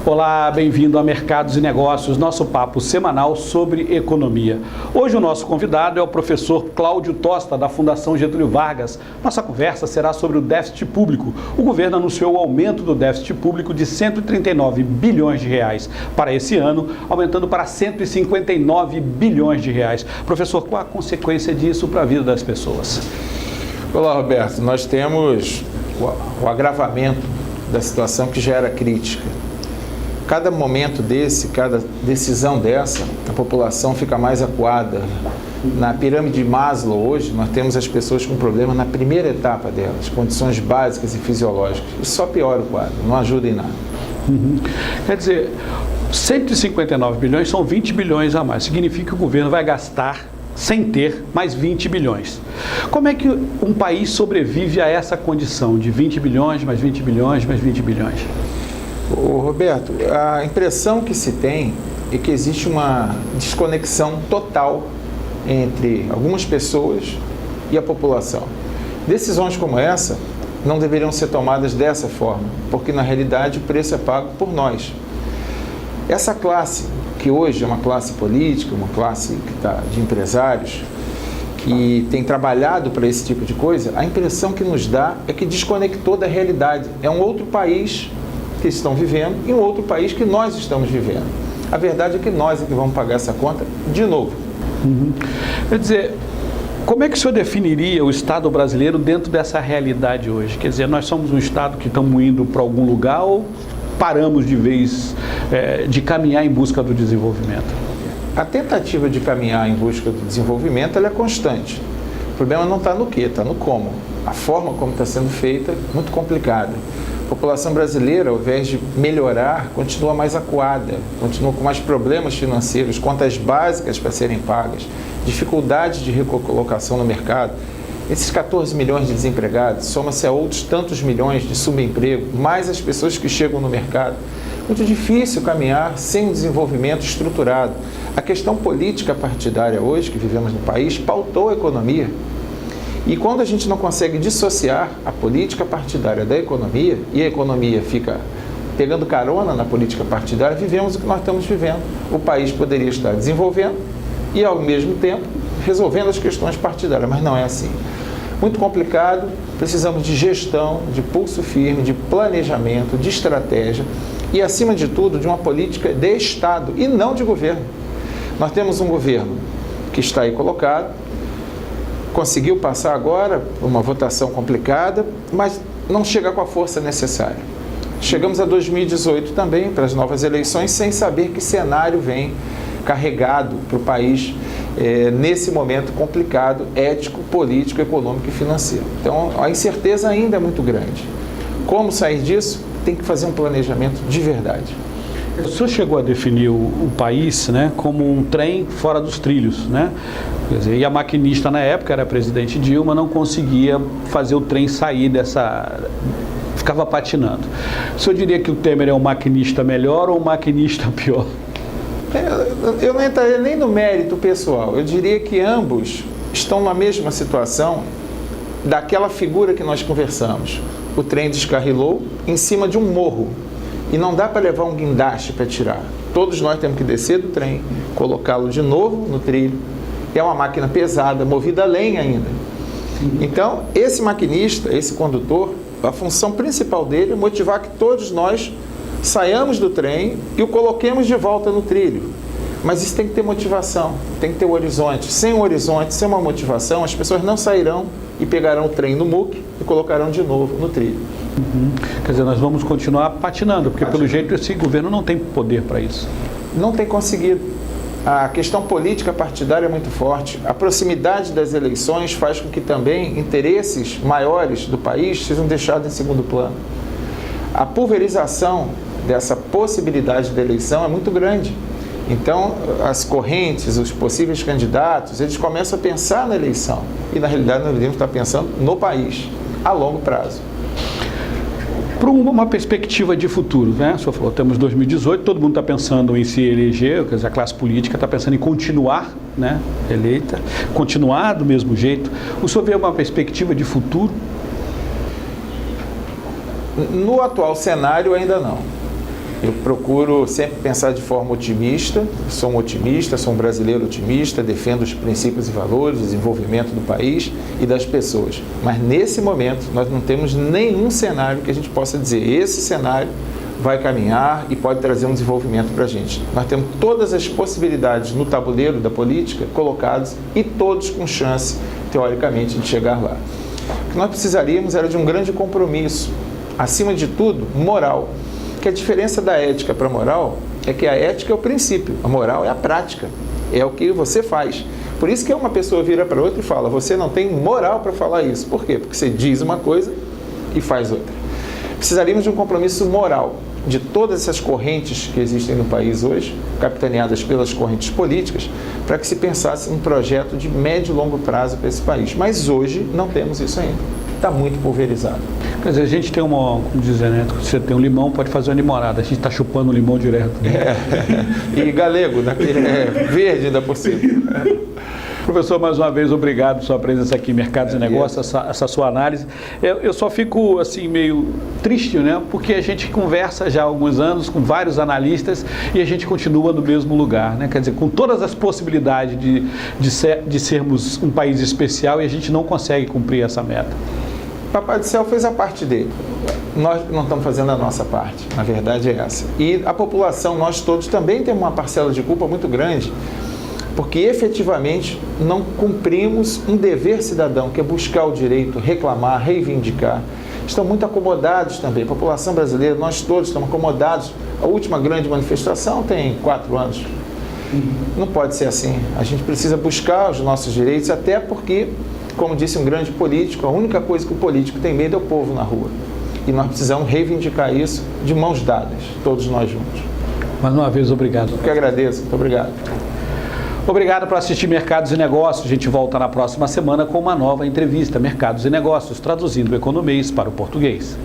Olá, bem-vindo a Mercados e Negócios, nosso papo semanal sobre economia. Hoje o nosso convidado é o professor Cláudio Tosta, da Fundação Getúlio Vargas. Nossa conversa será sobre o déficit público. O governo anunciou o aumento do déficit público de 139 bilhões de reais para esse ano, aumentando para 159 bilhões de reais. Professor, qual a consequência disso para a vida das pessoas? Olá, Roberto. Nós temos o agravamento da situação que já era crítica. Cada momento desse, cada decisão dessa, a população fica mais acuada. Na pirâmide de Maslow, hoje, nós temos as pessoas com problema na primeira etapa delas, condições básicas e fisiológicas. Isso só piora o quadro, não ajuda em nada. Quer dizer, 159 bilhões são 20 bilhões a mais. Significa que o governo vai gastar, sem ter, mais 20 bilhões. Como é que um país sobrevive a essa condição de 20 bilhões, mais 20 bilhões, mais 20 bilhões? Ô, Roberto, a impressão que se tem é que existe uma desconexão total entre algumas pessoas e a população. Decisões como essa não deveriam ser tomadas dessa forma, porque na realidade o preço é pago por nós. Essa classe, que hoje é uma classe política, uma classe de empresários, que tem trabalhado para esse tipo de coisa, a impressão que nos dá é que desconectou da realidade. É um outro país que estão vivendo e um outro país que nós estamos vivendo. A verdade é que nós é que vamos pagar essa conta de novo. Quer dizer, como é que o senhor definiria o Estado brasileiro dentro dessa realidade hoje? Quer dizer, nós somos um Estado que estamos indo para algum lugar ou paramos de vez de caminhar em busca do desenvolvimento? A tentativa de caminhar em busca do desenvolvimento ela é constante. O problema não está no que, está no como. A forma como está sendo feita, muito complicada. A população brasileira, ao invés de melhorar, continua mais acuada, continua com mais problemas financeiros, contas básicas para serem pagas, dificuldade de recolocação no mercado. Esses 14 milhões de desempregados, soma-se a outros tantos milhões de subemprego, mais as pessoas que chegam no mercado. Muito difícil caminhar sem um desenvolvimento estruturado. A questão política partidária hoje, que vivemos no país, pautou a economia. E quando a gente não consegue dissociar a política partidária da economia, e a economia fica pegando carona na política partidária, vivemos o que nós estamos vivendo. O país poderia estar desenvolvendo e, ao mesmo tempo, resolvendo as questões partidárias, mas não é assim. Muito complicado, precisamos de gestão, de pulso firme, de planejamento, de estratégia e, acima de tudo, de uma política de Estado e não de governo. Nós temos um governo que está aí colocado, conseguiu passar agora uma votação complicada, mas não chega com a força necessária. Chegamos a 2018 também, para as novas eleições, sem saber que cenário vem carregado para o país nesse momento complicado, ético, político, econômico e financeiro. Então, a incerteza ainda é muito grande. Como sair disso? Tem que fazer um planejamento de verdade. O senhor chegou a definir o país, né, como um trem fora dos trilhos, né? Quer dizer, e a maquinista na época, era a presidente Dilma, não conseguia fazer o trem sair dessa... ficava patinando. O senhor diria que o Temer é um maquinista melhor ou um maquinista pior? Eu não entraria nem no mérito pessoal. Eu diria que ambos estão na mesma situação daquela figura que nós conversamos. O trem descarrilou em cima de um morro. E não dá para levar um guindaste para tirar. Todos nós temos que descer do trem, colocá-lo de novo no trilho. É uma máquina pesada, movida a lenha ainda. Então, esse maquinista, esse condutor, a função principal dele é motivar que todos nós saiamos do trem e o coloquemos de volta no trilho. Mas isso tem que ter motivação, tem que ter um horizonte. Sem um horizonte, sem uma motivação, as pessoas não sairão e pegarão o trem no muque e colocarão de novo no trilho. Quer dizer, nós vamos continuar patinando, porque pelo jeito esse governo não tem poder para isso. Não tem conseguido. A questão política partidária é muito forte. A proximidade das eleições faz com que também interesses maiores do país sejam deixados em segundo plano. A pulverização dessa possibilidade de eleição é muito grande. Então, as correntes, os possíveis candidatos, eles começam a pensar na eleição. E, na realidade, nós devemos estar pensando no país, a longo prazo. Para uma perspectiva de futuro, né? O senhor falou, temos 2018, todo mundo está pensando em se eleger, quer dizer, a classe política está pensando em continuar, né, eleita, continuar do mesmo jeito. O senhor vê uma perspectiva de futuro? No atual cenário, ainda não. Eu procuro sempre pensar de forma otimista, sou um otimista, sou um brasileiro otimista, defendo os princípios e valores, o desenvolvimento do país e das pessoas. Mas nesse momento nós não temos nenhum cenário que a gente possa dizer, esse cenário vai caminhar e pode trazer um desenvolvimento para a gente. Nós temos todas as possibilidades no tabuleiro da política colocadas e todos com chance, teoricamente, de chegar lá. O que nós precisaríamos era de um grande compromisso, acima de tudo, moral. Que a diferença da ética para a moral é que a ética é o princípio, a moral é a prática, é o que você faz. Por isso que uma pessoa vira para outra e fala, você não tem moral para falar isso. Por quê? Porque você diz uma coisa e faz outra. Precisaríamos de um compromisso moral de todas essas correntes que existem no país hoje, capitaneadas pelas correntes políticas, para que se pensasse um projeto de médio e longo prazo para esse país. Mas hoje não temos isso ainda. Está muito pulverizado. Quer dizer, a gente tem como dizer, né? Você tem um limão, pode fazer uma limonada. A gente está chupando o limão direto. Né? E galego, daquele verde ainda por cima. Professor, mais uma vez, obrigado pela sua presença aqui em Mercados e Negócios, essa sua análise. Eu só fico, assim, meio triste, né? Porque a gente conversa já há alguns anos com vários analistas e a gente continua no mesmo lugar, né? Quer dizer, com todas as possibilidades de sermos um país especial e a gente não consegue cumprir essa meta. Papai do Céu fez a parte dele. Nós não estamos fazendo a nossa parte. A verdade é essa. E a população, nós todos, também temos uma parcela de culpa muito grande, porque efetivamente não cumprimos um dever cidadão, que é buscar o direito, reclamar, reivindicar. Estão muito acomodados também. A população brasileira, nós todos estamos acomodados. A última grande manifestação tem 4 anos. Não pode ser assim. A gente precisa buscar os nossos direitos, até porque, como disse um grande político, a única coisa que o político tem medo é o povo na rua. E nós precisamos reivindicar isso de mãos dadas, todos nós juntos. Mais uma vez, obrigado. Eu que agradeço. Muito obrigado. Obrigado por assistir Mercados e Negócios. A gente volta na próxima semana com uma nova entrevista, Mercados e Negócios, traduzindo o economês para o português.